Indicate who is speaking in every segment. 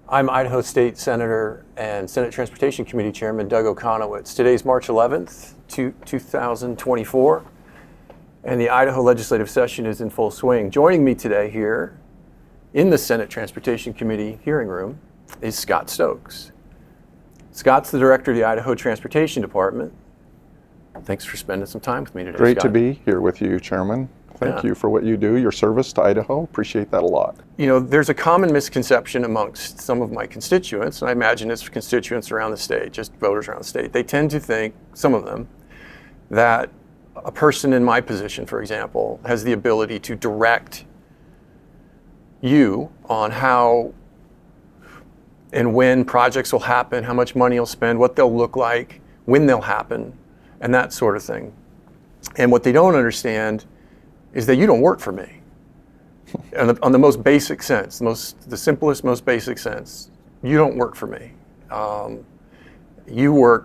Speaker 1: I'm Idaho State Senator and Senate Transportation Committee Chairman Doug Okuniewicz. Today's March 11th, 2024, and the Idaho legislative session is in full swing. Joining me today here in the Senate Transportation Committee hearing room is Scott Stokes. Scott's the Director of the Idaho Transportation Department. Thanks for spending some time with me today,
Speaker 2: Great
Speaker 1: Scott.
Speaker 2: to be here with you, Chairman. Thank you for what you do, your service to Idaho. Appreciate that a lot.
Speaker 1: You know, there's a common misconception amongst some of my constituents, and I imagine it's constituents around the state, just voters around the state. They tend to think, some of them, that a person in my position, for example, has the ability to direct you on how and when projects will happen, how much money you'll spend, what they'll look like, when they'll happen, and that sort of thing. And what they don't understand is that you don't work for me. On the most basic sense, the simplest, most basic sense, you don't work for me. You're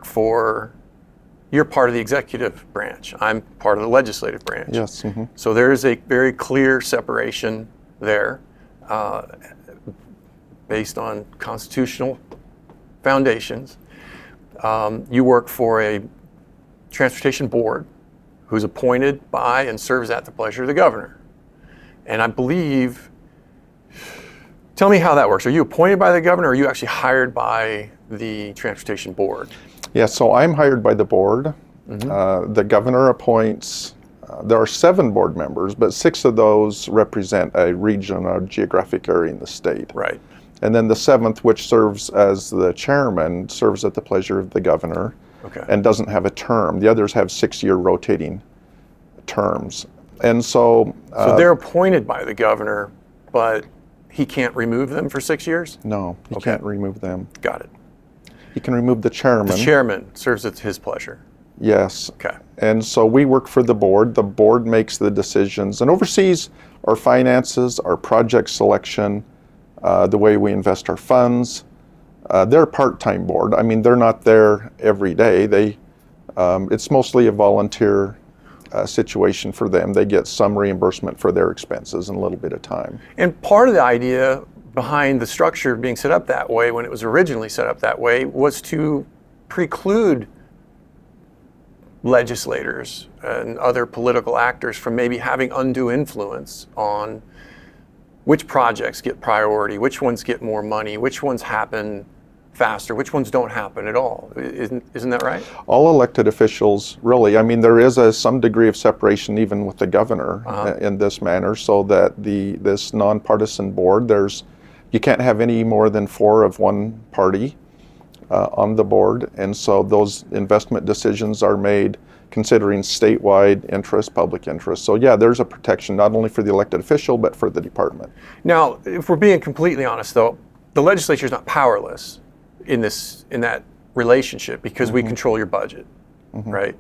Speaker 1: part of the executive branch. I'm part of the legislative branch.
Speaker 2: Yes. Mm-hmm.
Speaker 1: So there is a very clear separation there based on constitutional foundations. You work for a transportation board who's appointed by and serves at the pleasure of the governor. And I believe, tell me how that works. Are you appointed by the governor, or are you actually hired by the transportation board?
Speaker 2: Yeah, so I'm hired by the board. Mm-hmm. The governor appoints, there are 7 board members, but 6 of those represent a region or geographic area in the state.
Speaker 1: Right.
Speaker 2: And then the 7th, which serves as the chairman, serves at the pleasure of the governor. Okay. And doesn't have a term. The others have 6-year rotating terms. And so
Speaker 1: they're appointed by the governor, but he can't remove them for 6 years?
Speaker 2: No, he can't remove them.
Speaker 1: Got it.
Speaker 2: He can remove the chairman.
Speaker 1: The chairman serves at his pleasure.
Speaker 2: Yes.
Speaker 1: Okay.
Speaker 2: And so we work for the board. The board makes the decisions and oversees our finances, our project selection, the way we invest our funds. They're a part-time board. I mean, they're not there every day. It's mostly a volunteer situation for them. They get some reimbursement for their expenses in a little bit of time.
Speaker 1: And part of the idea behind the structure being set up that way, when it was originally set up that way, was to preclude legislators and other political actors from maybe having undue influence on which projects get priority, which ones get more money, which ones happen faster, which ones don't happen at all. Isn't that right?
Speaker 2: All elected officials, really. I mean, there is some degree of separation even with the governor in this manner, so that this nonpartisan board, you can't have any more than 4 of one party on the board, and so those investment decisions are made considering statewide interest, public interest. So yeah, there's a protection not only for the elected official, but for the department.
Speaker 1: Now, if we're being completely honest though, the legislature is not powerless in that relationship because we control your budget, right?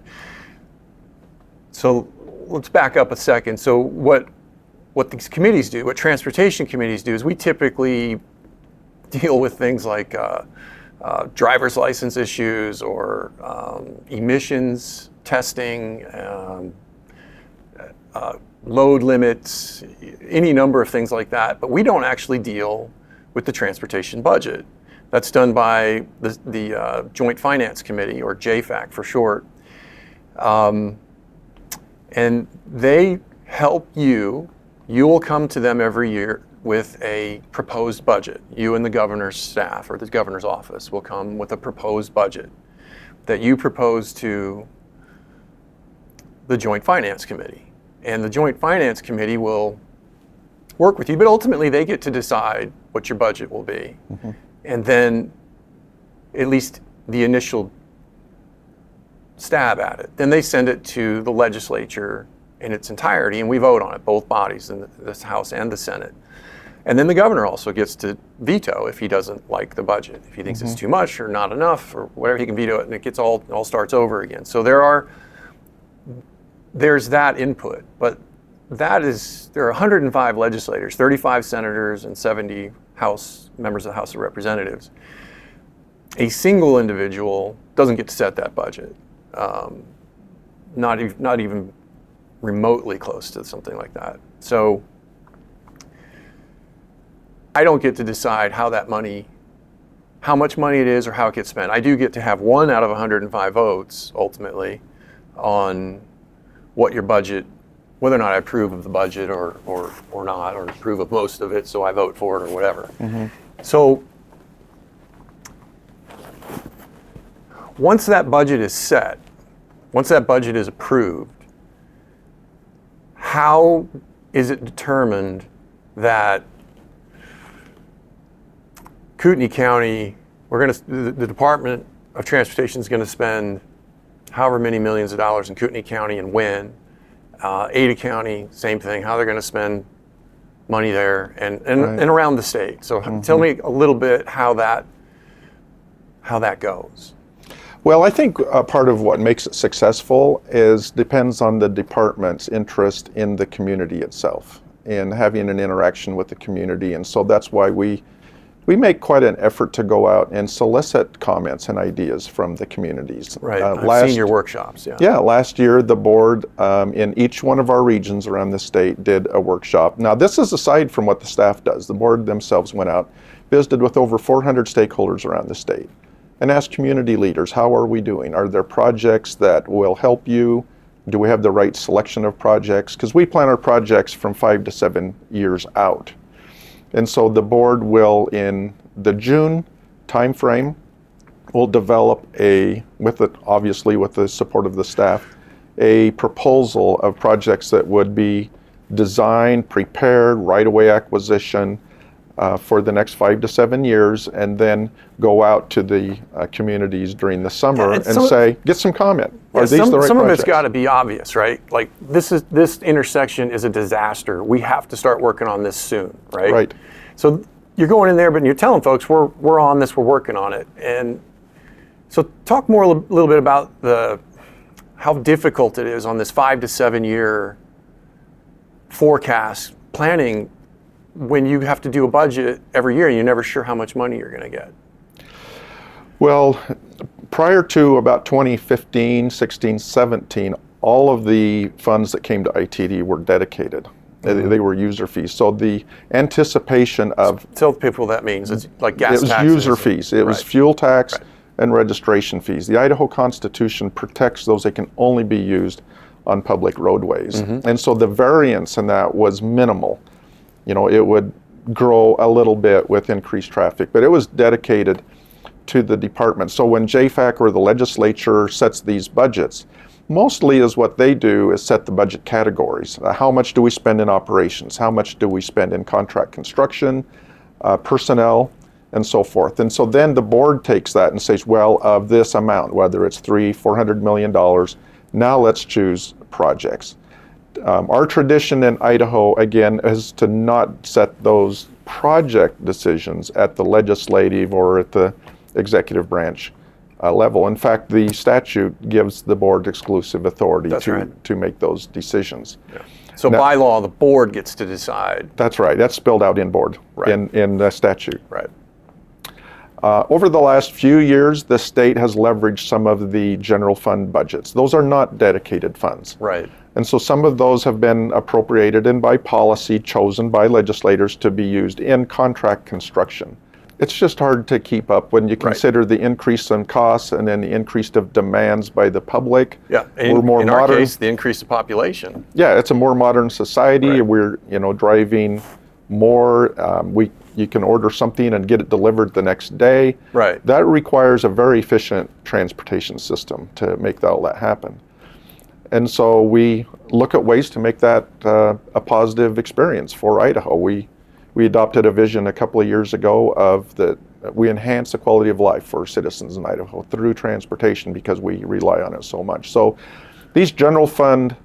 Speaker 1: So let's back up a second. So what these committees do, what transportation committees do, is we typically deal with things like driver's license issues or emissions testing, load limits, any number of things like that. But we don't actually deal with the transportation budget. That's done by the Joint Finance Committee, or JFAC for short. And they help you. You will come to them every year with a proposed budget. You and the governor's staff or the governor's office will come with a proposed budget that you propose to the Joint Finance Committee. And the Joint Finance Committee will work with you, but ultimately they get to decide what your budget will be. And then at least the initial stab at it. Then they send it to the legislature in its entirety, and we vote on it, both bodies, in the House and the Senate. And then the governor also gets to veto if he doesn't like the budget. If he thinks it's too much or not enough or whatever, he can veto it, and it all starts over again. So there's that input, but there are 105 legislators, 35 senators, and 70 members of the House of Representatives. A single individual doesn't get to set that budget, not even remotely close to something like that. So I don't get to decide how that money how much money it is or how it gets spent. I do get to have 1 out of 105 votes ultimately on what your budget, whether or not I approve of the budget or not, or approve of most of it, so I vote for it or whatever. So once that budget is set, once that budget is approved, how is it determined that Kootenai County, the Department of Transportation is going to spend however many millions of dollars in Kootenai County and when? Ada County, same thing, how they're going to spend money there and around the state. So tell me a little bit how that goes.
Speaker 2: Well, I think part of what makes it successful depends on the department's interest in the community itself and having an interaction with the community. And so that's why we make quite an effort to go out and solicit comments and ideas from the communities.
Speaker 1: Right, I've seen your workshops, yeah.
Speaker 2: Yeah, last year the board in each one of our regions around the state did a workshop. Now this is aside from what the staff does. The board themselves went out, visited with over 400 stakeholders around the state and asked community leaders, how are we doing? Are there projects that will help you? Do we have the right selection of projects? Because we plan our projects from 5 to 7 years out. And so the board will, in the June timeframe, will develop obviously with the support of the staff, a proposal of projects that would be designed, prepared, right-of-way acquisition for the next 5 to 7 years, and then go out to the communities during the summer and say, get some comment. Are these the right projects?
Speaker 1: Some of it's got to be obvious, right? Like this intersection is a disaster. We have to start working on this soon, right?
Speaker 2: Right.
Speaker 1: So you're going in there, but you're telling folks we're on this, we're working on it. And so talk more a little bit about how difficult it is on this 5 to 7 year forecast planning when you have to do a budget every year and you're never sure how much money you're going to get.
Speaker 2: Well, prior to about 2015, 16, 17, all of the funds that came to ITD were dedicated. They were user fees. So the anticipation of...
Speaker 1: Tell people what that means. It's like gas taxes.
Speaker 2: It was user fees. It was fuel tax and registration fees. The Idaho Constitution protects those that can only be used on public roadways. And so the variance in that was minimal. You know, it would grow a little bit with increased traffic, but it was dedicated to the department. So when JFAC or the legislature sets these budgets, mostly is what they do is set the budget categories. How much do we spend in operations? How much do we spend in contract construction, personnel, and so forth? And so then the board takes that and says, well, of this amount, whether it's $400 million, now let's choose projects. Our tradition in Idaho, again, is to not set those project decisions at the legislative or at the executive branch level. In fact, the statute gives the board exclusive authority to make those decisions.
Speaker 1: Yeah. So now, by law, the board gets to decide.
Speaker 2: That's right. That's spelled out in board, in the statute.
Speaker 1: Right.
Speaker 2: Over the last few years, the state has leveraged some of the general fund budgets. Those are not dedicated funds.
Speaker 1: Right.
Speaker 2: And so some of those have been appropriated and by policy chosen by legislators to be used in contract construction. It's just hard to keep up when you consider the increase in costs and then the increase of demands by the public.
Speaker 1: Yeah, in our case, the increase of population.
Speaker 2: Yeah, it's a more modern society. We're driving more. You can order something and get it delivered the next day.
Speaker 1: Right.
Speaker 2: That requires a very efficient transportation system to make all that happen. And so we look at ways to make that a positive experience for Idaho. We adopted a vision a couple of years ago of that we enhance the quality of life for citizens in Idaho through transportation because we rely on it so much. So these general fund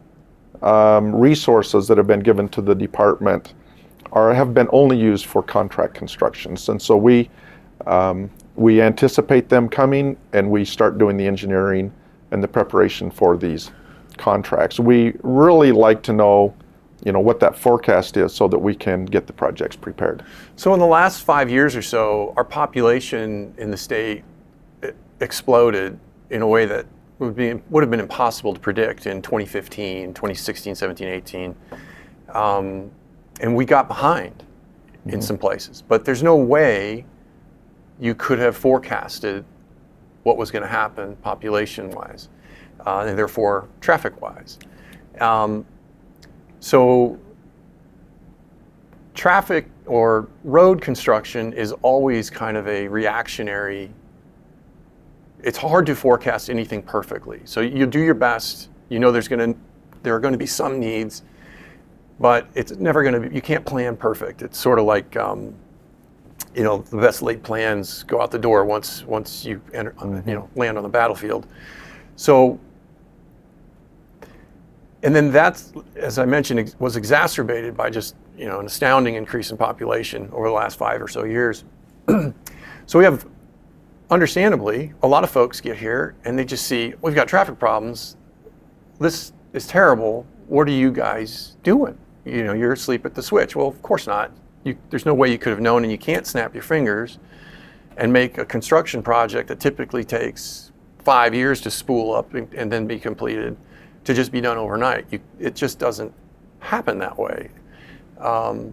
Speaker 2: resources that have been given to the department have been only used for contract constructions. And so we anticipate them coming and we start doing the engineering and the preparation for these contracts. We really like to know what that forecast is so that we can get the projects prepared.
Speaker 1: So in the last 5 years or so, our population in the state exploded in a way that would have been impossible to predict in 2015, 2016, 17, 18. And we got behind in some places. But there's no way you could have forecasted what was going to happen population-wise, and therefore traffic-wise. So traffic or road construction is always kind of a reactionary. It's hard to forecast anything perfectly. So you do your best. You know there are going to be some needs, but it's never going to be. You can't plan perfect. It's sort of like the best laid plans go out the door once you enter, land on the battlefield. So, and then that's, as I mentioned, was exacerbated by just an astounding increase in population over the last 5 or so years. So we have, understandably, a lot of folks get here and they just see, we've got traffic problems. This is terrible. What are you guys doing? You're asleep at the switch. Well, of course not. There's no way you could have known, and you can't snap your fingers and make a construction project that typically takes 5 years to spool up and then be completed to just be done overnight. It just doesn't happen that way. But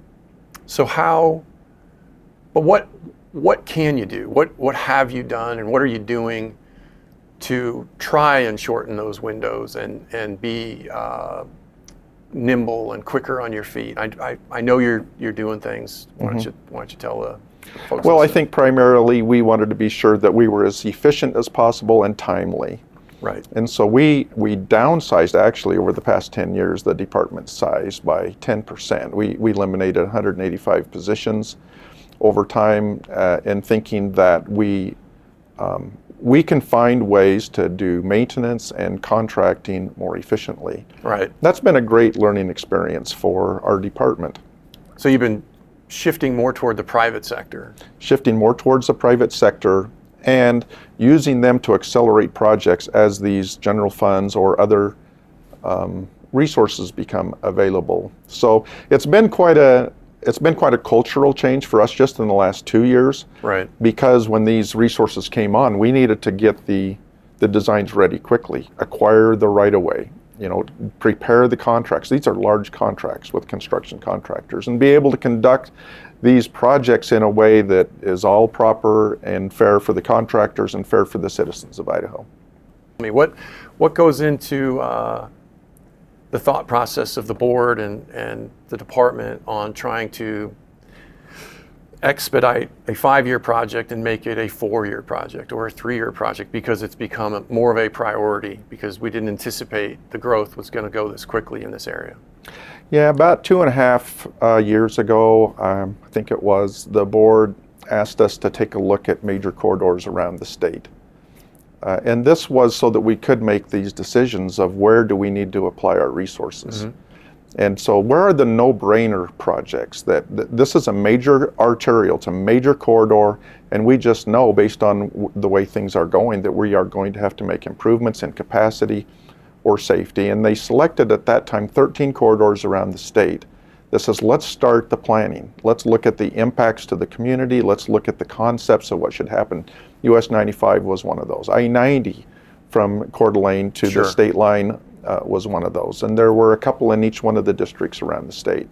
Speaker 1: what can you do? What have you done, and what are you doing to try and shorten those windows and be nimble and quicker on your feet? I know you're doing things. Why don't you tell the folks?
Speaker 2: Well, I think primarily we wanted to be sure that we were as efficient as possible and timely.
Speaker 1: Right.
Speaker 2: And so we downsized, actually, over the past 10 years, the department size by 10%. We eliminated 185 positions over time, and thinking that we can find ways to do maintenance and contracting more efficiently.
Speaker 1: Right.
Speaker 2: That's been a great learning experience for our department.
Speaker 1: So you've been shifting more toward the private sector.
Speaker 2: Shifting more towards the private sector and using them to accelerate projects as these general funds or other resources become available. So it's been quite a cultural change for us just in the last 2 years.
Speaker 1: Right.
Speaker 2: Because when these resources came on, we needed to get the designs ready quickly, acquire the right-of-way, prepare the contracts. These are large contracts with construction contractors, and be able to conduct these projects in a way that is all proper and fair for the contractors and fair for the citizens of Idaho.
Speaker 1: I mean, what goes into the thought process of the board and the department on trying to expedite a 5-year project and make it a 4-year project or a 3-year project, because it's become more of a priority, because we didn't anticipate the growth was going to go this quickly in this area?
Speaker 2: Yeah, about 2.5 years ago, I think it was, the board asked us to take a look at major corridors around the state. And this was so that we could make these decisions of where do we need to apply our resources. Mm-hmm. And so where are the no-brainer projects that this is a major arterial, it's a major corridor, and we just know based on the way things are going that we are going to have to make improvements in capacity or safety. And they selected at that time 13 corridors around the state that says, let's start the planning. Let's look at the impacts to the community. Let's look at the concepts of what should happen. US 95 was one of those. I-90 from Coeur d'Alene to the state line was one of those. And there were a couple in each one of the districts around the state,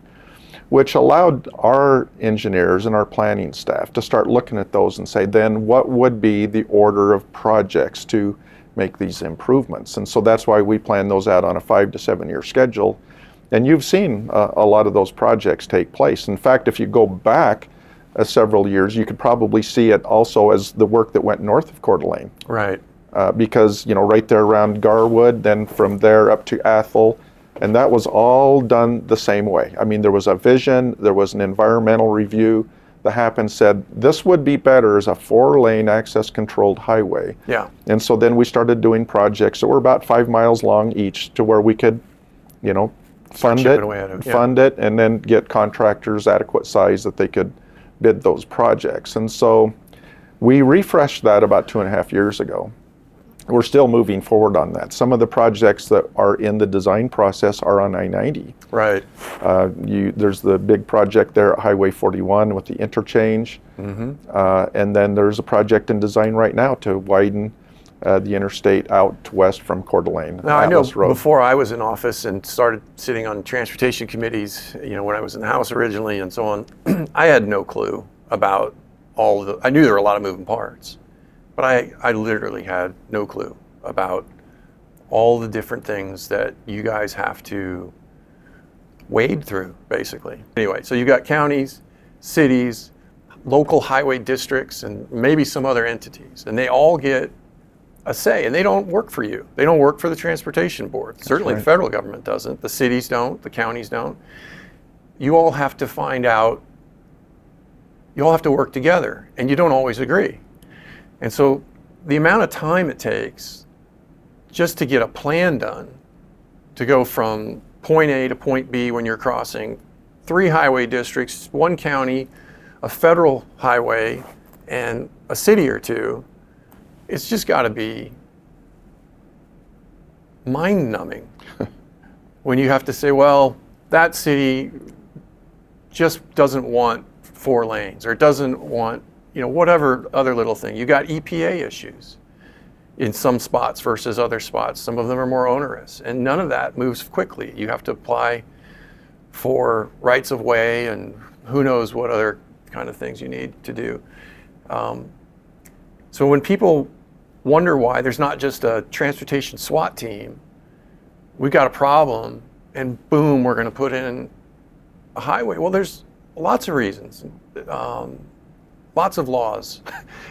Speaker 2: which allowed our engineers and our planning staff to start looking at those and say, then what would be the order of projects to make these improvements? And so that's why we plan those out on a 5 to 7 year schedule. And you've seen a lot of those projects take place. In fact, if you go back several years, you could probably see it also as the work that went north of Coeur d'Alene.
Speaker 1: Right.
Speaker 2: Because, right there around Garwood, then from there up to Athol, and that was all done the same way. I mean, there was a vision, there was an environmental review that happened, said this would be better as a 4-lane access controlled highway.
Speaker 1: Yeah.
Speaker 2: And so then we started doing projects that were about 5 miles long each to where we could, fund it, and then get contractors adequate size that they could bid those projects. And so we refreshed that about 2.5 years ago. We're still moving forward on that. Some of the projects that are in the design process are on I-90.
Speaker 1: Right.
Speaker 2: There's the big project there at Highway 41 with the interchange. Mm-hmm. And then there's a project in design right now to widen the interstate out west from Coeur d'Alene.
Speaker 1: Now, I know before I was in office and started sitting on transportation committees, when I was in the House originally and so on, I had no clue about I knew there were a lot of moving parts, but I literally had no clue about all the different things that you guys have to wade through, basically. Anyway, so you've got counties, cities, local highway districts, and maybe some other entities, and they all get a say, and they don't work for you. They don't work for the transportation board. Certainly the federal government doesn't. The cities don't, the counties don't. You all have to find out, you all have to work together, and you don't always agree. And so the amount of time it takes just to get a plan done, to go from point A to point B when you're crossing 3 highway districts, 1 county, a federal highway, and a city or 2, it's just got to be mind-numbing when you have to say, well, that city just doesn't want 4 lanes, or doesn't want, whatever other little thing. You got EPA issues in some spots versus other spots. Some of them are more onerous, and none of that moves quickly. You have to apply for rights of way and who knows what other kind of things you need to do. So when people wonder why there's not just a transportation SWAT team, we've got a problem and boom, we're going to put in a highway. Well, there's lots of reasons, lots of laws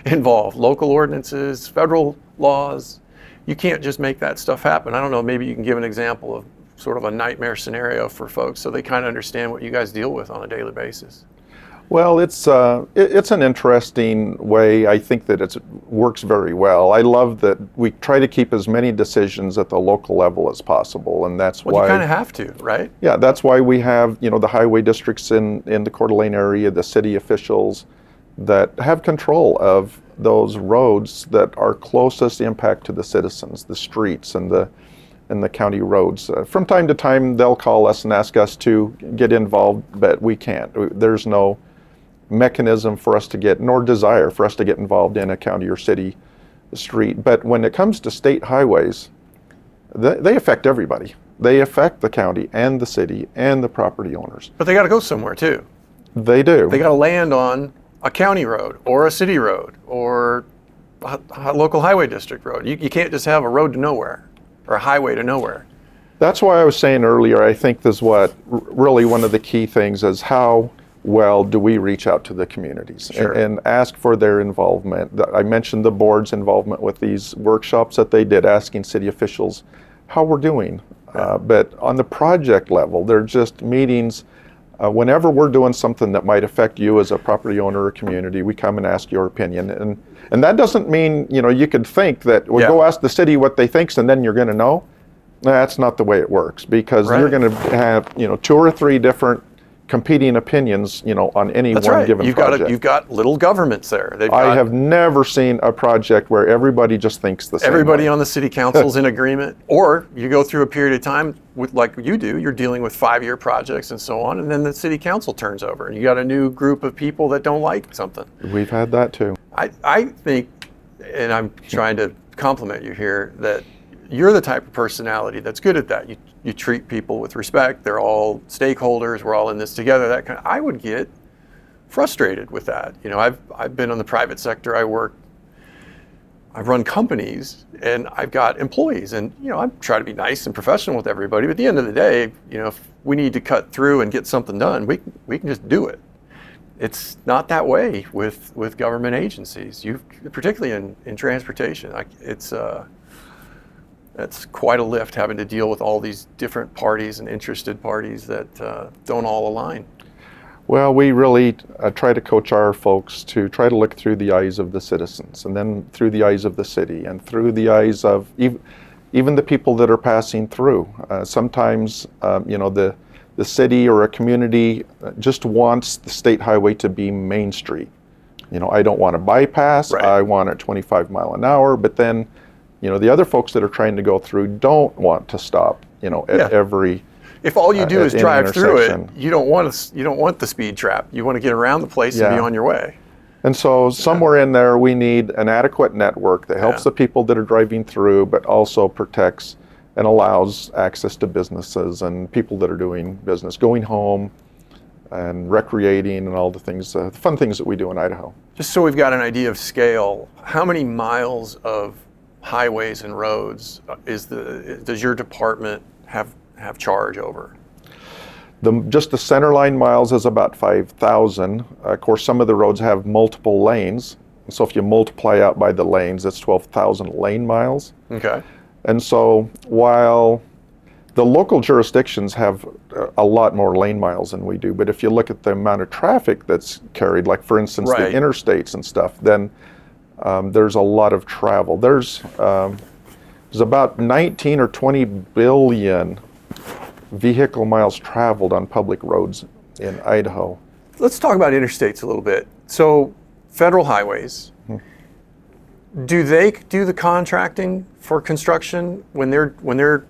Speaker 1: involved, local ordinances, federal laws. You can't just make that stuff happen. I don't know, maybe you can give an example of sort of a nightmare scenario for folks so they kind of understand what you guys deal with on a daily basis.
Speaker 2: Well, it's an interesting way. I think that it works very well. I love that we try to keep as many decisions at the local level as possible, and that's why
Speaker 1: you kind of have to, right?
Speaker 2: Yeah, that's why we have the highway districts in the Coeur d'Alene area, the city officials that have control of those roads that are closest impact to the citizens, the streets and the county roads. From time to time, they'll call us and ask us to get involved, but we can't. There's no mechanism for us to get, nor desire for us to get involved in a county or city street. But when it comes to state highways, they affect everybody. They affect the county and the city and the property owners.
Speaker 1: But they got to go somewhere too.
Speaker 2: They do.
Speaker 1: They got to land on a county road or a city road or a local highway district road. You can't just have a road to nowhere or a highway to nowhere.
Speaker 2: That's why I was saying earlier, I think this is what really one of the key things is how well do we reach out to the communities and ask for their involvement. I mentioned the board's involvement with these workshops that they did, asking city officials how we're doing. But on the project level, they're just meetings. Whenever we're doing something that might affect you as a property owner or community, we come and ask your opinion. And that doesn't mean, you could think that, go ask the city what they think and then you're going to know. That's not the way it works, because you're going to have, 2 or 3 different competing opinions, on any given project.
Speaker 1: You've got little governments there.
Speaker 2: I have never seen a project where everybody just thinks the same
Speaker 1: Everybody
Speaker 2: way.
Speaker 1: on the city council's in agreement, or you go through a period of time with, like you do, you're dealing with 5-year projects and so on, and then the city council turns over and you got a new group of people that don't like something.
Speaker 2: We've had that too.
Speaker 1: I think, and I'm trying to compliment you here, that you're the type of personality that's good at that. You treat people with respect. They're all stakeholders. We're all in this together. I would get frustrated with that. I've been in the private sector. I've run companies and I've got employees, and I try to be nice and professional with everybody. But at the end of the day, if we need to cut through and get something done, we can just do it. It's not that way with government agencies. Particularly in transportation. It's quite a lift having to deal with all these different parties and interested parties that don't all align.
Speaker 2: Well, we really try to coach our folks to try to look through the eyes of the citizens, and then through the eyes of the city, and through the eyes of even the people that are passing through. Sometimes, the city or a community just wants the state highway to be Main Street. I don't want a bypass.
Speaker 1: Right.
Speaker 2: I want it 25 mile an hour, but then the other folks that are trying to go through don't want to stop, at every.
Speaker 1: If all you do is drive through it, you don't want the speed trap. You want to get around the place and be on your way.
Speaker 2: And so somewhere in there, we need an adequate network that helps the people that are driving through, but also protects and allows access to businesses and people that are doing business, going home and recreating and all the things, the fun things that we do in Idaho.
Speaker 1: Just so we've got an idea of scale, how many miles of highways and roads does your department have charge over?
Speaker 2: Just the center line miles is about 5,000. Of course, some of the roads have multiple lanes. So if you multiply out by the lanes, it's 12,000 lane miles.
Speaker 1: Okay.
Speaker 2: And so while the local jurisdictions have a lot more lane miles than we do, but if you look at the amount of traffic that's carried, like for instance,
Speaker 1: Right.
Speaker 2: the interstates and stuff, then there's a lot of travel. There's about 19 or 20 billion vehicle miles traveled on public roads in Idaho.
Speaker 1: Let's talk about interstates a little bit. So federal highways, do they do the contracting for construction when they're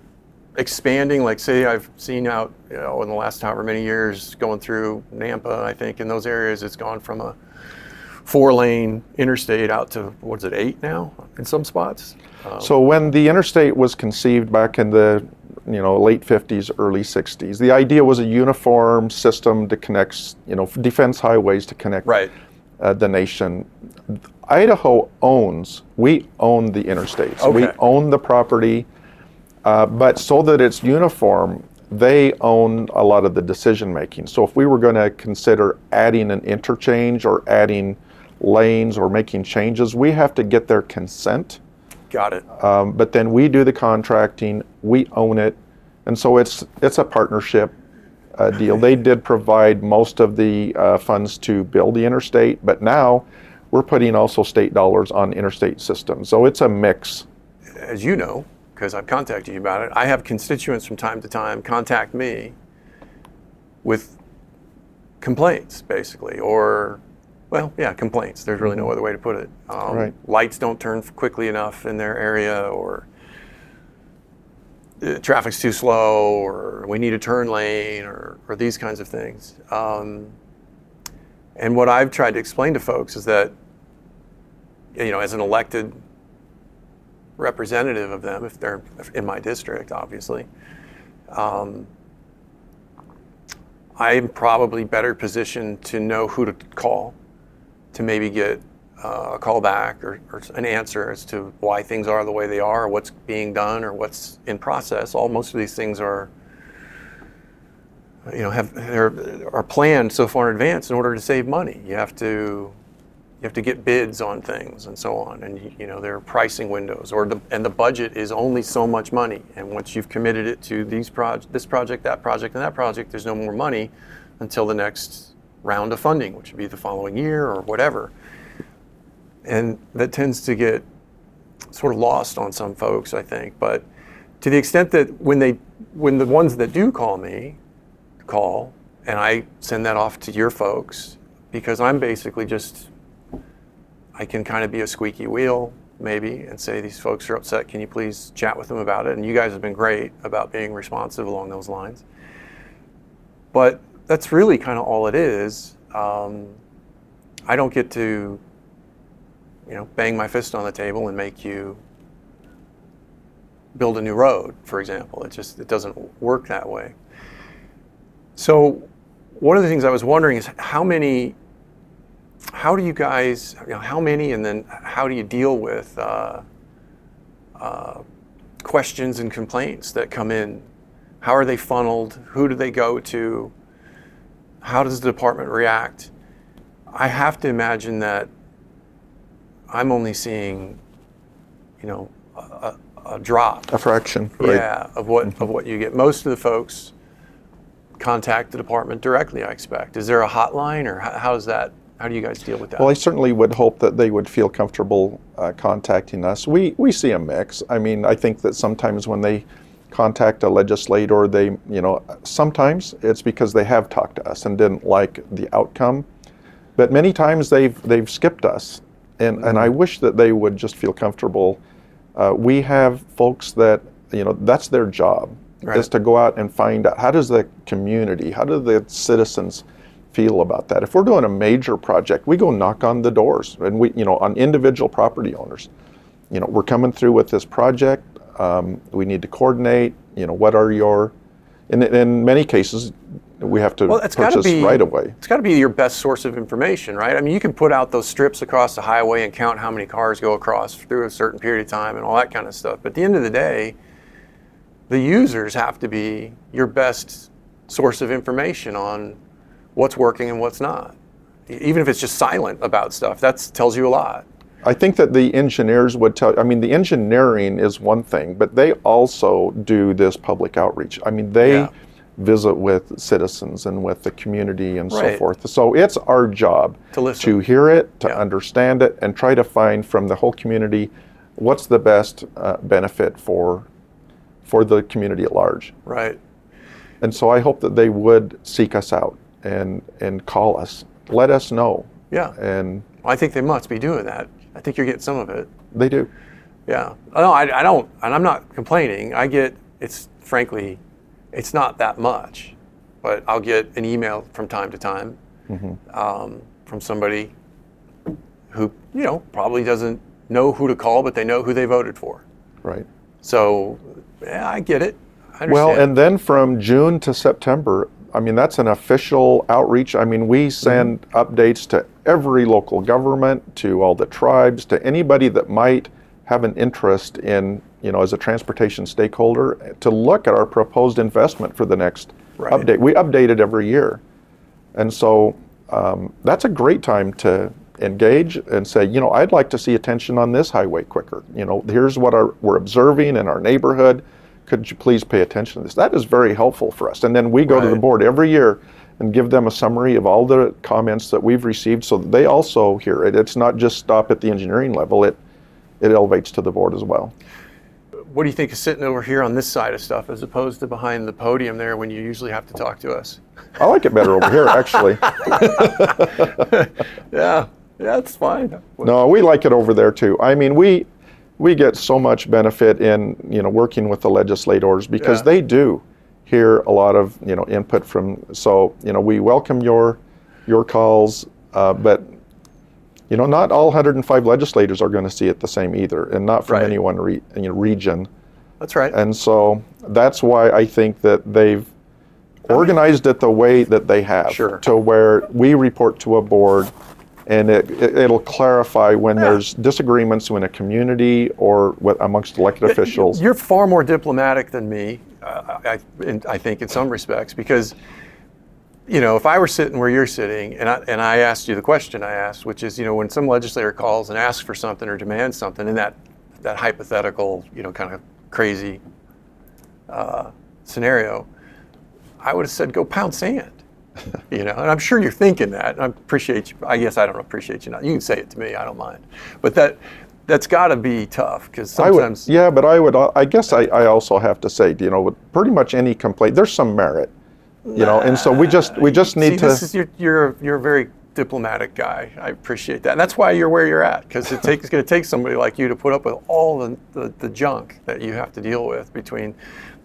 Speaker 1: expanding? Like, say, I've seen out, in the last however many years going through Nampa, I think in those areas it's gone from a 4-lane interstate out to, what is it, 8 now in some spots?
Speaker 2: So when the interstate was conceived back in the late 50s, early 60s, the idea was a uniform system to connect, defense highways to connect
Speaker 1: Right.
Speaker 2: The nation. Idaho we own the interstates.
Speaker 1: Okay.
Speaker 2: We own the property, but so that it's uniform, they own a lot of the decision making. So if we were going to consider adding an interchange or adding lanes or making changes, we have to get their consent.
Speaker 1: Got it.
Speaker 2: But then we do the contracting, we own it, and so it's a partnership deal. They did provide most of the funds to build the interstate, but now we're putting also state dollars on interstate systems. So it's a mix.
Speaker 1: As you know, because I've contacted you about it, I have constituents from time to time contact me with complaints, basically, or, well, yeah, complaints. There's really no other way to put it.
Speaker 2: Right.
Speaker 1: Lights don't turn quickly enough in their area, or traffic's too slow, or we need a turn lane, or these kinds of things. And what I've tried to explain to folks is that, as an elected representative of them, if they're in my district, obviously, I'm probably better positioned to know who to call to maybe get a call back or an answer as to why things are the way they are, or what's being done, or what's in process. Most of these things are, are planned so far in advance in order to save money. You have to get bids on things and so on, and there are pricing windows, and the budget is only so much money. And once you've committed it to this project, that project, and that project, there's no more money until the next round of funding, which would be the following year or whatever. And that tends to get sort of lost on some folks, I think. But to the extent that when the ones that do call, and I send that off to your folks, because I'm basically I can kind of be a squeaky wheel, maybe, and say, these folks are upset, can you please chat with them about it? And you guys have been great about being responsive along those lines. But that's really kind of all it is. I don't get to bang my fist on the table and make you build a new road, for example. It doesn't work that way. So one of the things I was wondering is how many, and then how do you deal with questions and complaints that come in? How are they funneled? Who do they go to? How does the department react? I have to imagine that I'm only seeing, a drop.
Speaker 2: A fraction, right?
Speaker 1: Yeah, of what you get. Most of the folks contact the department directly, I expect. Is there a hotline, or how do you guys deal with that?
Speaker 2: Well, I certainly would hope that they would feel comfortable contacting us. We see a mix. I mean, I think that sometimes when they contact a legislator, sometimes it's because they have talked to us and didn't like the outcome. But many times they've skipped us, and I wish that they would just feel comfortable. We have folks that that's their job,
Speaker 1: right,
Speaker 2: is to go out and find out how does the community, how do the citizens feel about that. If we're doing a major project, we go knock on the doors, and we on individual property owners. We're coming through with this project. We need to coordinate. What are your, in many cases, we have to
Speaker 1: Well, it's got to
Speaker 2: purchase
Speaker 1: be
Speaker 2: right away.
Speaker 1: It's got to be your best source of information, right? I mean, you can put out those strips across the highway and count how many cars go across through a certain period of time and all that kind of stuff. But at the end of the day, the users have to be your best source of information on what's working and what's not. Even if it's just silent about stuff, that tells you a lot.
Speaker 2: I think that the engineers would tell, I mean, the engineering is one thing, but they also do this public outreach. I mean, they visit with citizens and with the community and so forth. So it's our job
Speaker 1: to listen,
Speaker 2: to hear it, to understand it, and try to find from the whole community what's the best benefit for the community at large.
Speaker 1: Right.
Speaker 2: And so I hope that they would seek us out and call us, let us know.
Speaker 1: Yeah.
Speaker 2: And
Speaker 1: I think they must be doing that. I think you're getting some of it.
Speaker 2: They do.
Speaker 1: Yeah. No, I don't, and I'm not complaining. I get, frankly, it's not that much, but I'll get an email from time to time from somebody who, probably doesn't know who to call, but they know who they voted for.
Speaker 2: Right.
Speaker 1: So, yeah, I get it. I understand.
Speaker 2: Well, and then from June to September, I mean, that's an official outreach. I mean, we send updates to every local government, to all the tribes, to anybody that might have an interest in, as a transportation stakeholder, to look at our proposed investment for the next update. We update it every year. And so that's a great time to engage and say, I'd like to see attention on this highway quicker. Here's what we're observing in our neighborhood. Could you please pay attention to this? That is very helpful for us. And then we go to the board every year and give them a summary of all the comments that we've received so that they also hear it. It's not just stop at the engineering level, it elevates to the board as well.
Speaker 1: What do you think of sitting over here on this side of stuff as opposed to behind the podium there when you usually have to talk to us?
Speaker 2: I like it better over here, actually.
Speaker 1: Yeah, it's fine.
Speaker 2: No, we like it over there too. I mean, we get so much benefit in working with the legislators because they do hear a lot of input from. So we welcome your calls, but not all 105 legislators are going to see it the same either, and not from any one region.
Speaker 1: That's right.
Speaker 2: And so that's why I think that they've organized it the way that they have, to where we report to a board. And it'll clarify when there's disagreements in a community or amongst elected officials.
Speaker 1: You're far more diplomatic than me, I think, in some respects, because, if I were sitting where you're sitting and I asked you the question I asked, which is, when some legislator calls and asks for something or demands something in that hypothetical, kind of crazy scenario, I would have said, go pound sand. And I'm sure you're thinking that. I appreciate you. I guess I don't appreciate you not. You can say it to me. I don't mind. But that's got to be tough because sometimes.
Speaker 2: But I guess I also have to say, with pretty much any complaint, there's some merit, and so we just need to.
Speaker 1: This is you're a very diplomatic guy. I appreciate that. And that's why you're where you're at, because it's going to take somebody like you to put up with all the junk that you have to deal with between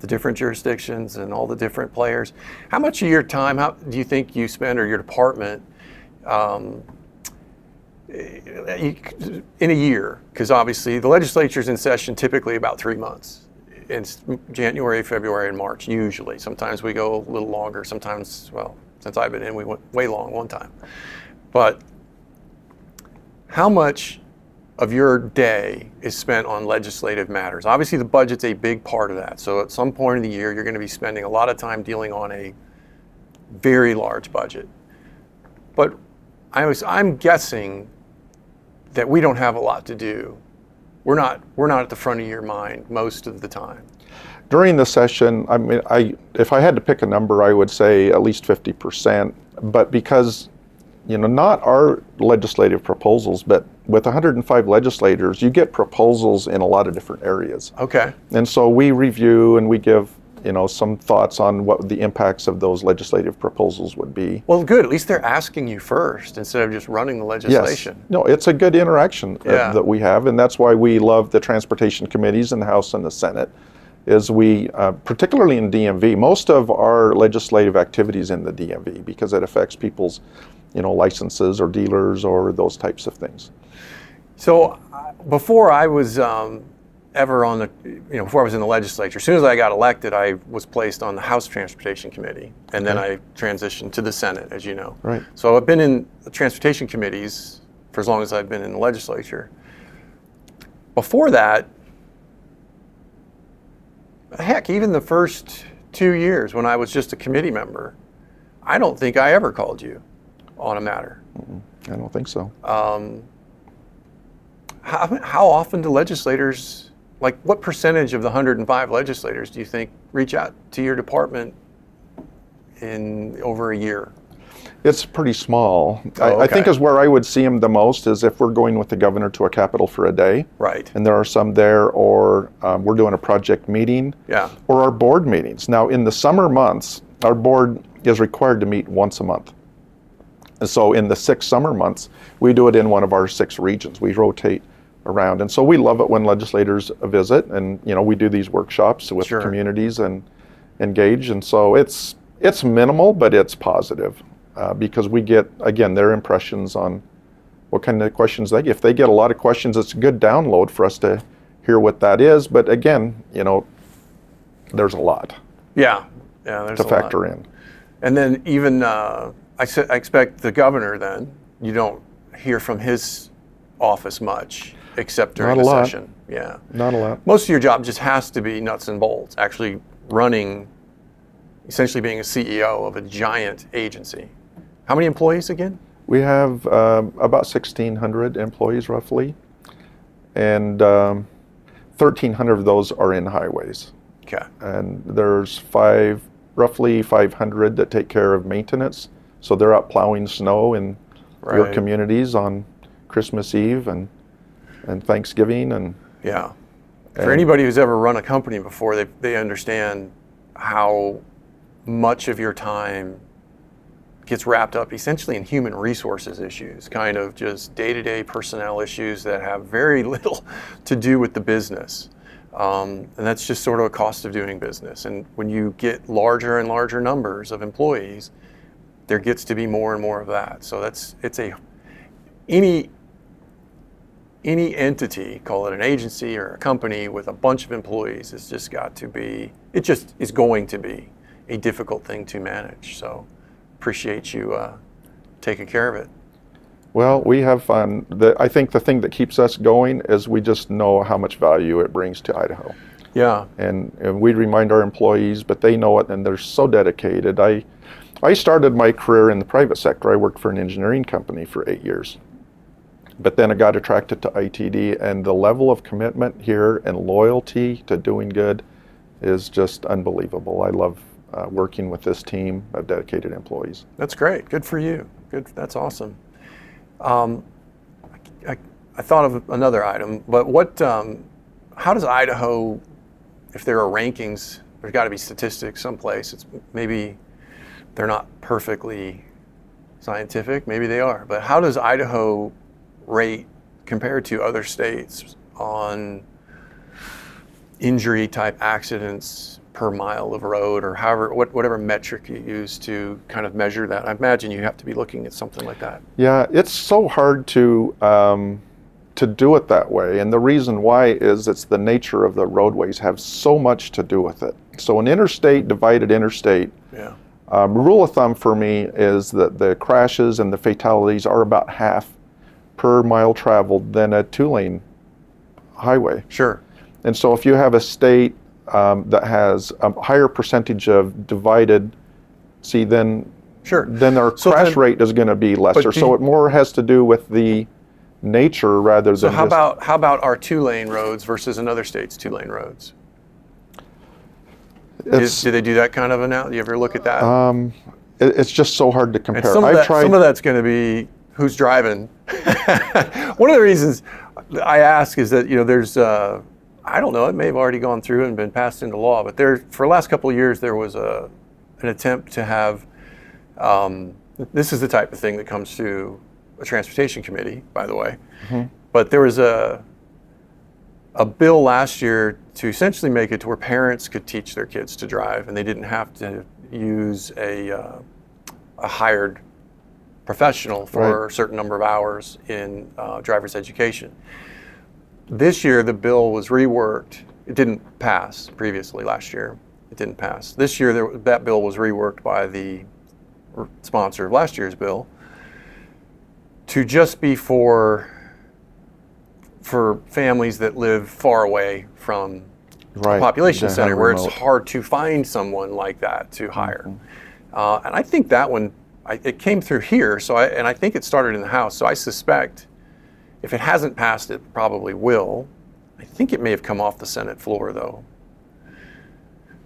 Speaker 1: the different jurisdictions and all the different players. How much of your time, how do you think you spend, or your department, in a year? Because obviously the legislature's in session typically about 3 months. It's January, February, and March usually. Sometimes we go a little longer. Sometimes, since I've been in, we went way long one time. But how much of your day is spent on legislative matters? Obviously, the budget's a big part of that. So at some point in the year, you're going to be spending a lot of time dealing on a very large budget. But I'm guessing that we don't have a lot to do. We're not at the front of your mind most of the time.
Speaker 2: During the session, I mean, if I had to pick a number, I would say at least 50%. But because not our legislative proposals, but with 105 legislators, you get proposals in a lot of different areas.
Speaker 1: Okay.
Speaker 2: And so we review and we give, some thoughts on what the impacts of those legislative proposals would be.
Speaker 1: Well, good. At least they're asking you first instead of just running the legislation.
Speaker 2: Yes. No, it's a good interaction that we have, and that's why we love the transportation committees in the House and the Senate. Is we, particularly in DMV, most of our legislative activities in the DMV because it affects people's licenses or dealers or those types of things.
Speaker 1: So before I was ever on the, before I was in the legislature, as soon as I got elected, I was placed on the House Transportation Committee, and then I transitioned to the Senate, as you know.
Speaker 2: Right.
Speaker 1: So I've been in the transportation committees for as long as I've been in the legislature. Before that, heck, even the first 2 years when I was just a committee member, I don't think I ever called you on a matter.
Speaker 2: I don't think so.
Speaker 1: How often do legislators, like what percentage of the 105 legislators do you think reach out to your department in over a year?
Speaker 2: It's pretty small.
Speaker 1: Oh,
Speaker 2: I think
Speaker 1: okay.
Speaker 2: is where I would see them the most is if we're going with the governor to a Capitol for a day.
Speaker 1: Right.
Speaker 2: And there are some there, or we're doing a project meeting.
Speaker 1: Yeah.
Speaker 2: Or our board meetings. Now, in the summer months, our board is required to meet once a month. And so in the 6 summer months, we do it in one of our 6 regions. We rotate around. And so we love it when legislators visit, and we do these workshops with
Speaker 1: Sure.
Speaker 2: communities and engage. And so it's minimal, but it's positive because we get, again, their impressions on what kind of questions they get. If they get a lot of questions, it's a good download for us to hear what that is. But again, there's a lot
Speaker 1: There's
Speaker 2: to
Speaker 1: a
Speaker 2: factor
Speaker 1: lot.
Speaker 2: in.
Speaker 1: And then even, I expect the governor then, you don't hear from his office much except during
Speaker 2: Not a
Speaker 1: the
Speaker 2: lot.
Speaker 1: session. Yeah.
Speaker 2: Not a lot.
Speaker 1: Most of your job just has to be nuts and bolts, actually running, essentially being a CEO of a giant agency. How many employees again?
Speaker 2: We have about 1,600 employees roughly, and 1,300 of those are in highways.
Speaker 1: Okay.
Speaker 2: And there's roughly 500 that take care of maintenance. So they're out plowing snow in your
Speaker 1: Right.
Speaker 2: communities on Christmas Eve and Thanksgiving.
Speaker 1: Yeah. For anybody who's ever run a company before, they understand how much of your time gets wrapped up essentially in human resources issues, kind of just day-to-day personnel issues that have very little to do with the business. And that's just sort of a cost of doing business. And when you get larger and larger numbers of employees, there gets to be more and more of that. So any entity, call it an agency or a company with a bunch of employees, is just going to be a difficult thing to manage. So appreciate you taking care of it.
Speaker 2: Well, we have fun. I think the thing that keeps us going is we just know how much value it brings to Idaho.
Speaker 1: Yeah.
Speaker 2: And we remind our employees, but they know it and they're so dedicated. I started my career in the private sector. I worked for an engineering company for 8 years. But then I got attracted to ITD, and the level of commitment here and loyalty to doing good is just unbelievable. I love working with this team of dedicated employees.
Speaker 1: That's great. Good for you. Good. That's awesome. I thought of another item, but how does Idaho, if there are rankings, there's got to be statistics someplace. Maybe they're not perfectly scientific, maybe they are, but how does Idaho rate compared to other states on injury type accidents per mile of road, or whatever metric you use to kind of measure that? I imagine you have to be looking at something like that.
Speaker 2: Yeah, it's so hard to do it that way, and the reason why is it's the nature of the roadways have so much to do with it. So an divided interstate, rule of thumb for me is that the crashes and the fatalities are about half per mile traveled than a 2-lane highway.
Speaker 1: Sure.
Speaker 2: And so if you have a state that has a higher percentage of divided, then our crash rate is going to be lesser. So it more has to do with the nature rather than.
Speaker 1: So how about our 2-lane roads versus another state's 2-lane roads? Do they do that kind of analysis? You ever look at that?
Speaker 2: It's just so hard to compare.
Speaker 1: Some of that's going to be who's driving. One of the reasons I ask is that there's I don't know, it may have already gone through and been passed into law, but for the last couple of years there was an attempt to have this is the type of thing that comes to a transportation committee, by the way. Mm-hmm. But there was a bill last year to essentially make it to where parents could teach their kids to drive, and they didn't have to use a hired professional for a certain number of hours in driver's education. This year, the bill was reworked. It didn't pass previously last year. It didn't pass. This year, that bill was reworked by the sponsor of last year's bill to just be for families that live far away from a population center where it's hard to find someone like that to hire. And I think that one, it came through here, and I think it started in the House. So I suspect if it hasn't passed, it probably will. I think it may have come off the Senate floor, though.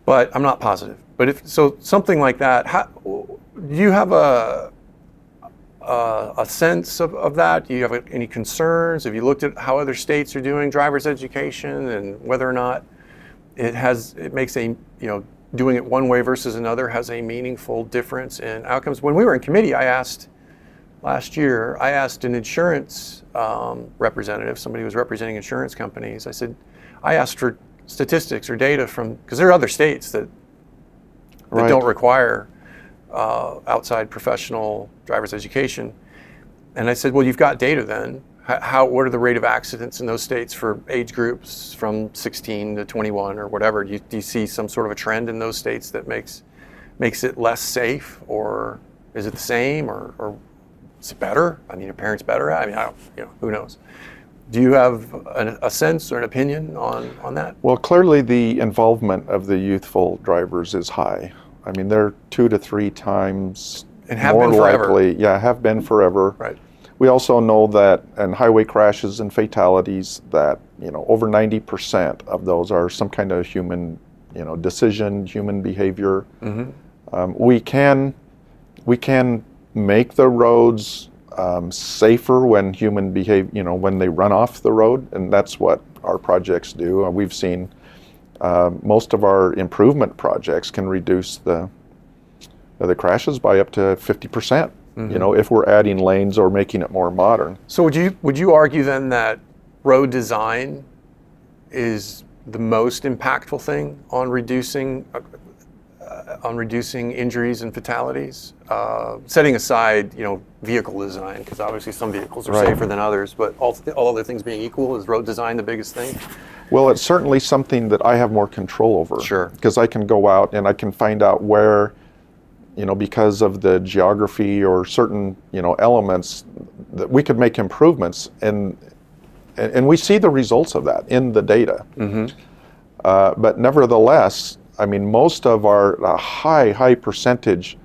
Speaker 1: But I'm not positive. But if so, something like that. Do you have a sense of that? Do you have any concerns? Have you looked at how other states are doing driver's education and whether or not it makes doing it one way versus another has a meaningful difference in outcomes? When we were in committee, last year, I asked an insurance representative, somebody who was representing insurance companies, I asked for statistics or data because there are other states that don't require outside professional driver's education. And I said, well, you've got data then. What are the rate of accidents in those states for age groups from 16 to 21 or whatever? Do you see some sort of a trend in those states that makes it less safe, or is it the same, or is it better? I mean, are parents better? I mean, who knows? Do you have a sense or an opinion on that?
Speaker 2: Well, clearly the involvement of the youthful drivers is high. I mean, they're 2 to 3 times more likely. Yeah, have been forever.
Speaker 1: Right.
Speaker 2: We also know that in highway crashes and fatalities that, over 90% of those are some kind of human, decision, human behavior. Mm-hmm. We can make the roads safer when human when they run off the road, and that's what our projects do. We've seen most of our improvement projects can reduce the crashes by up to 50%. Mm-hmm. If we're adding lanes or making it more modern.
Speaker 1: So would you argue then that road design is the most impactful thing on reducing injuries and fatalities? Setting aside, vehicle design, because obviously some vehicles are safer than others, but all other things being equal, is road design the biggest thing?
Speaker 2: Well, it's certainly something that I have more control over.
Speaker 1: Sure.
Speaker 2: Because I can go out and I can find out where, because of the geography or certain, elements, that we could make improvements, and we see the results of that in the data. Mm-hmm. But nevertheless, I mean, most of a high percentage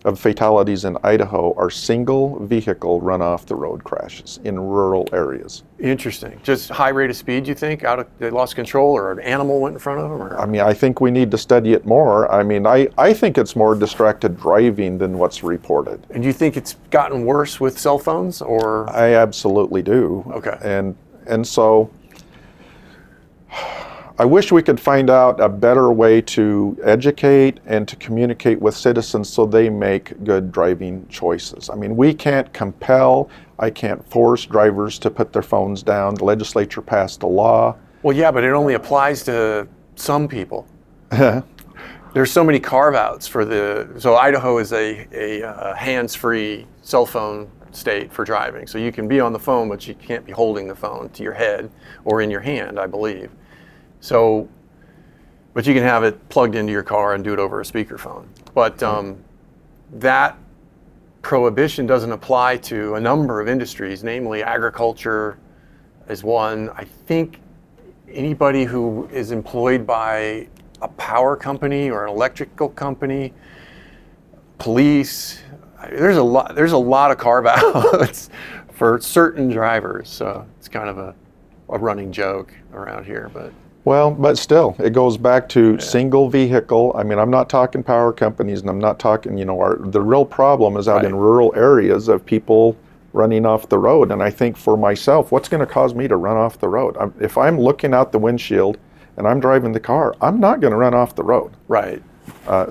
Speaker 2: of fatalities in Idaho are single vehicle run off the road crashes in rural areas.
Speaker 1: Interesting. Just high rate of speed, you think? They lost control, or an animal went in front of them? Or?
Speaker 2: I mean, I think we need to study it more. I mean, I think it's more distracted driving than what's reported.
Speaker 1: And do you think it's gotten worse with cell phones, or?
Speaker 2: I absolutely do.
Speaker 1: Okay.
Speaker 2: And so I wish we could find out a better way to educate and to communicate with citizens so they make good driving choices. I mean, we can't compel, I can't force drivers to put their phones down. The legislature passed a law.
Speaker 1: Well, yeah, but it only applies to some people. There's so many carve-outs so Idaho is a hands-free cell phone state for driving. So you can be on the phone, but you can't be holding the phone to your head or in your hand, I believe. So, but you can have it plugged into your car and do it over a speakerphone. But that prohibition doesn't apply to a number of industries, namely agriculture is one. I think anybody who is employed by a power company or an electrical company, police, there's a lot of carve-outs for certain drivers. So it's kind of a running joke around here, but.
Speaker 2: Well, but still, it goes back to single vehicle. I mean, I'm not talking power companies, and I'm not talking, the real problem is out in rural areas of people running off the road. And I think for myself, what's going to cause me to run off the road? If I'm looking out the windshield and I'm driving the car, I'm not going to run off the road.
Speaker 1: Right.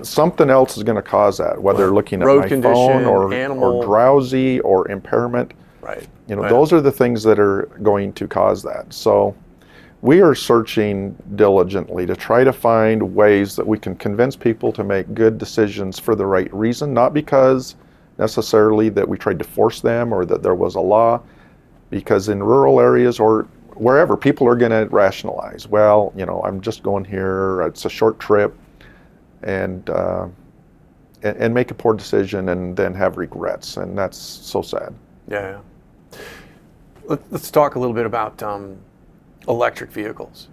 Speaker 2: Something else is going to cause that, whether looking at my phone or drowsy or impairment.
Speaker 1: Right.
Speaker 2: Those are the things that are going to cause that. So we are searching diligently to try to find ways that we can convince people to make good decisions for the right reason, not because necessarily that we tried to force them or that there was a law, because in rural areas or wherever, people are going to rationalize. Well, I'm just going here. It's a short trip, and make a poor decision and then have regrets, and that's so sad.
Speaker 1: Yeah. Let's talk a little bit about electric vehicles.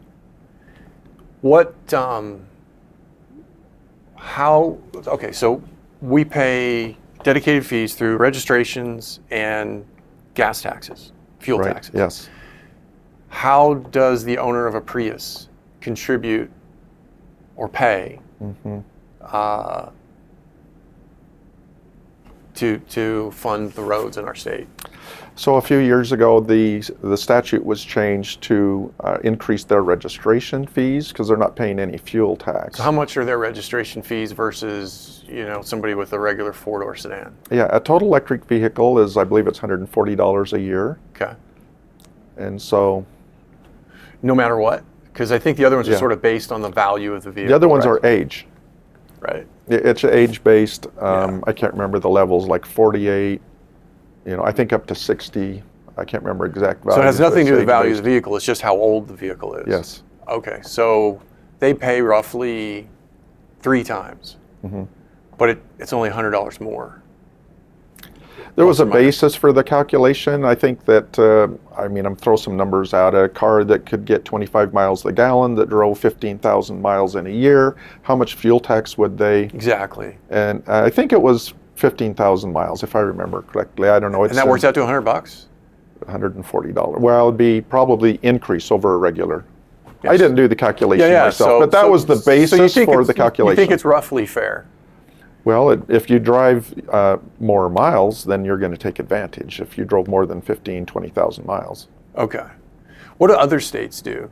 Speaker 1: So we pay dedicated fees through registrations and gas taxes, fuel
Speaker 2: Right.
Speaker 1: taxes.
Speaker 2: Yes.
Speaker 1: How does the owner of a Prius contribute or pay to fund the roads in our state?
Speaker 2: So a few years ago, the statute was changed to increase their registration fees because they're not paying any fuel tax.
Speaker 1: So how much are their registration fees versus somebody with a regular four-door sedan?
Speaker 2: Yeah, a total electric vehicle is, I believe it's $140 a year.
Speaker 1: Okay.
Speaker 2: And so
Speaker 1: no matter what? Because I think the other ones are
Speaker 2: Yeah.
Speaker 1: sort of based on the value of the vehicle.
Speaker 2: the other ones
Speaker 1: right?
Speaker 2: are age.
Speaker 1: Right.
Speaker 2: It's age-based.
Speaker 1: Yeah.
Speaker 2: I can't remember the levels, like 48, I think up to 60. I can't remember exact values.
Speaker 1: So it has nothing to do with the value of
Speaker 2: age-based.
Speaker 1: the vehicle. It's just how old the vehicle is.
Speaker 2: Yes.
Speaker 1: Okay. So they pay roughly 3 times, but it's only $100 more.
Speaker 2: There was a
Speaker 1: Plus or minus.
Speaker 2: basis for the calculation. I think that, I'm throwing some numbers out. A car that could get 25 miles a gallon that drove 15,000 miles in a year, how much fuel tax would they?
Speaker 1: Exactly.
Speaker 2: And I think it was 15,000 miles, if I remember correctly. I don't know.
Speaker 1: And that works out to $100?
Speaker 2: $140. Well, it'd be probably increase over a regular. I
Speaker 1: Yes.
Speaker 2: didn't do the calculation
Speaker 1: Yeah.
Speaker 2: myself, but that was the basis for the calculation.
Speaker 1: You think it's roughly fair?
Speaker 2: Well, if you drive more miles, then you're going to take advantage if you drove more than 20,000 miles.
Speaker 1: Okay. What do other states do?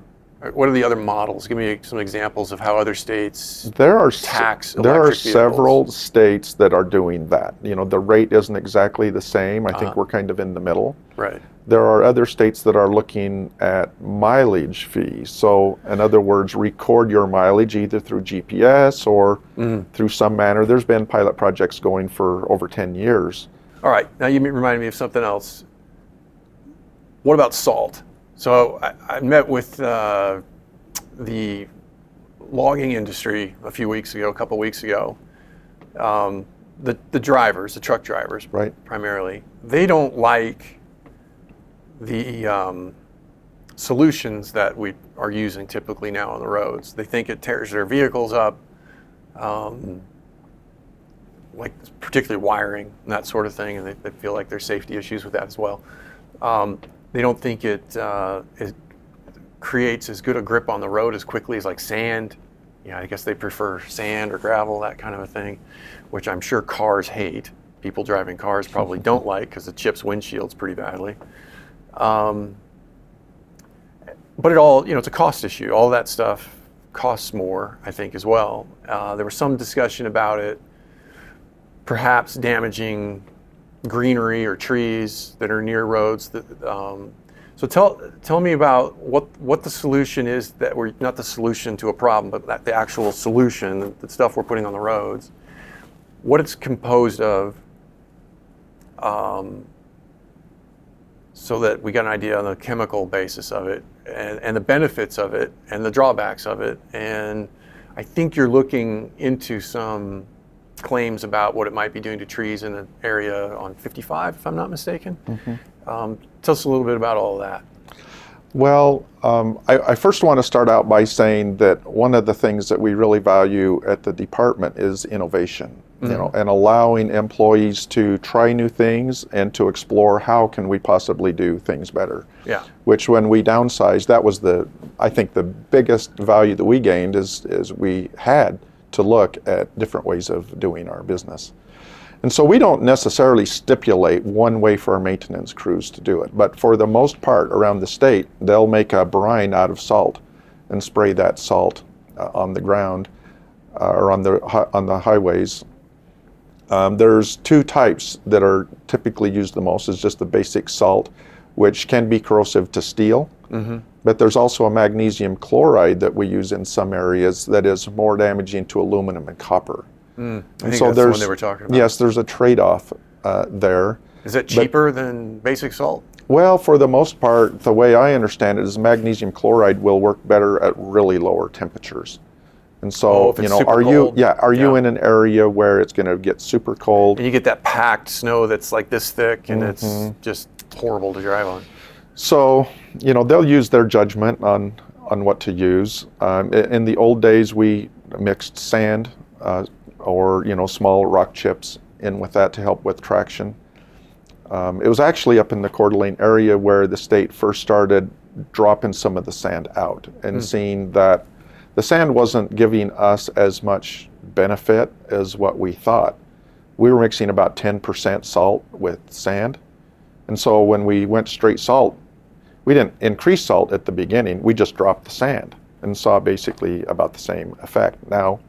Speaker 1: What are the other models? Give me some examples of how other states
Speaker 2: There are
Speaker 1: tax
Speaker 2: there are
Speaker 1: electric vehicles.
Speaker 2: several states that are doing that. The rate isn't exactly the same. I think we're kind of in the middle.
Speaker 1: Right.
Speaker 2: There are other states that are looking at mileage fees. So, in other words, record your mileage either through GPS or through some manner. There's been pilot projects going for over 10 years.
Speaker 1: All right. Now you reminded me of something else. What about salt? So I met with the logging industry a couple weeks ago. The drivers, the truck drivers,
Speaker 2: Right.
Speaker 1: primarily, they don't like the solutions that we are using typically now on the roads. They think it tears their vehicles up, like particularly wiring and that sort of thing, and they feel like there's safety issues with that as well. They don't think it creates as good a grip on the road as quickly as like sand. I guess they prefer sand or gravel, that kind of a thing, which I'm sure cars hate. People driving cars probably don't like because it chips windshields pretty badly. But it all, it's a cost issue. All that stuff costs more, I think, as well. There was some discussion about it perhaps damaging greenery or trees that are near roads. So tell me about what the solution is, that we're not the solution to a problem, but the actual solution, the stuff we're putting on the roads, what it's composed of, so that we got an idea on the chemical basis of it and the benefits of it and the drawbacks of it. And I think you're looking into some claims about what it might be doing to trees in an area on 55, if I'm not mistaken. Tell us a little bit about all of that.
Speaker 2: Well, I first want to start out by saying that one of the things that we really value at the department is innovation, and allowing employees to try new things and to explore how can we possibly do things better.
Speaker 1: Yeah.
Speaker 2: Which, when we downsized, that was I think the biggest value that we gained is we had to look at different ways of doing our business. And so we don't necessarily stipulate one way for our maintenance crews to do it, but for the most part around the state, they'll make a brine out of salt and spray that salt on the ground or on the highways. There's 2 types that are typically used the most. Is just the basic salt, which can be corrosive to steel. But there's also a magnesium chloride that we use in some areas that is more damaging to aluminum and copper.
Speaker 1: I think that's the one they were talking about.
Speaker 2: Yes, there's a trade-off there.
Speaker 1: Is it cheaper than basic salt?
Speaker 2: Well, for the most part, the way I understand it is magnesium chloride will work better at really lower temperatures. And so,
Speaker 1: if it's super
Speaker 2: are
Speaker 1: cold,
Speaker 2: you in an area where it's going to get super cold?
Speaker 1: And you get that packed snow that's like this thick, and it's just horrible to drive on.
Speaker 2: So, they'll use their judgment on what to use. In the old days, we mixed sand or small rock chips in with that to help with traction. It was actually up in the Coeur d'Alene area where the state first started dropping some of the sand out and seeing that the sand wasn't giving us as much benefit as what we thought. We were mixing about 10% salt with sand. And so when we went straight salt, we didn't increase salt at the beginning, we just dropped the sand and saw basically about the same effect. Now,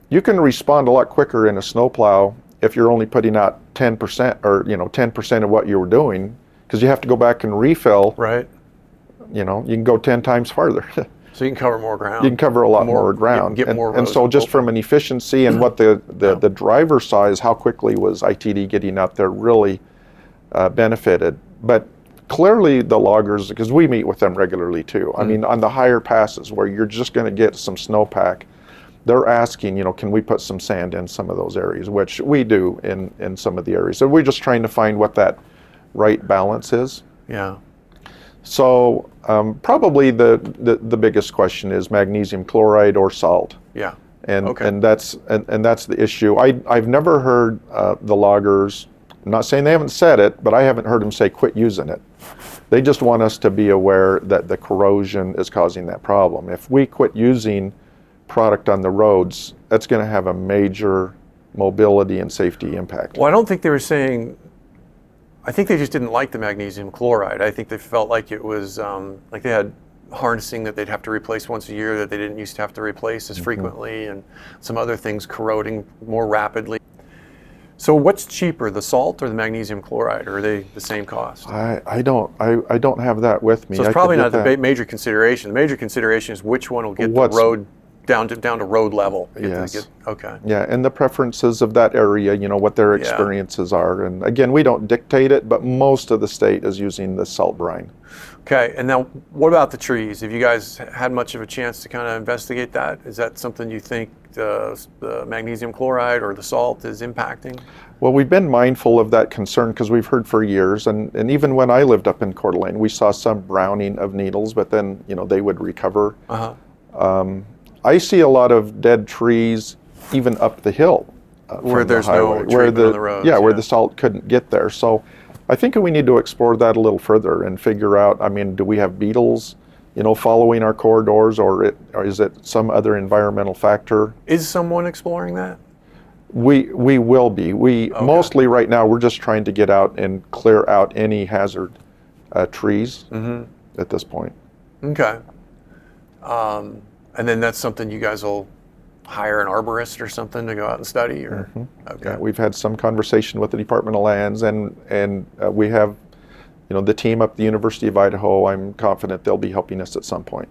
Speaker 2: you can respond a lot quicker in a snowplow if you're only putting out 10% or 10% of what you were doing, because you have to go back and refill.
Speaker 1: Right.
Speaker 2: You can go 10 times farther.
Speaker 1: So you can cover more ground.
Speaker 2: You can cover a lot more ground.
Speaker 1: Get more
Speaker 2: and so just from an efficiency and what the driver saw is how quickly was ITD getting out there really benefited. But clearly the loggers, because we meet with them regularly too. I mean, on the higher passes where you're just going to get some snowpack, they're asking, can we put some sand in some of those areas, which we do in some of the areas. So we're just trying to find what that right balance is.
Speaker 1: Yeah.
Speaker 2: So probably the biggest question is magnesium chloride or salt.
Speaker 1: Yeah.
Speaker 2: And that's the issue. I've never heard the loggers, I'm not saying they haven't said it, but I haven't heard them say quit using it. They just want us to be aware that the corrosion is causing that problem. If we quit using product on the roads, that's going to have a major mobility and safety impact.
Speaker 1: Well, I don't think they were saying, I think they just didn't like the magnesium chloride. I think they felt like it was, like they had harnessing that they'd have to replace once a year that they didn't used to have to replace as frequently, and some other things corroding more rapidly. So what's cheaper, the salt or the magnesium chloride, or are they the same cost?
Speaker 2: I don't have that with me.
Speaker 1: So it's probably not the major consideration. The major consideration is which one will get the road down to road level.
Speaker 2: Yes.
Speaker 1: Okay.
Speaker 2: Yeah, and the preferences of that area, what their experiences are. And again, we don't dictate it, but most of the state is using the salt brine.
Speaker 1: Okay, and now what about the trees? Have you guys had much of a chance to kind of investigate that? Is that something you think the magnesium chloride or the salt is impacting?
Speaker 2: Well, we've been mindful of that concern because we've heard for years, and even when I lived up in Coeur d'Alene, we saw some browning of needles, but then they would recover. I see a lot of dead trees even up the hill
Speaker 1: where there's
Speaker 2: no
Speaker 1: treatment on the roads.
Speaker 2: Where the salt couldn't get there. So I think we need to explore that a little further and figure out, do we have beetles, following our corridors, or is it some other environmental factor?
Speaker 1: Is someone exploring that?
Speaker 2: We will be. Mostly right now we're just trying to get out and clear out any hazard trees at this point.
Speaker 1: Okay. And then that's something you guys will hire an arborist or something to go out and study, or okay.
Speaker 2: Yeah, we've had some conversation with the Department of Lands, and we have the team up at the University of Idaho. I'm confident they'll be helping us at some point.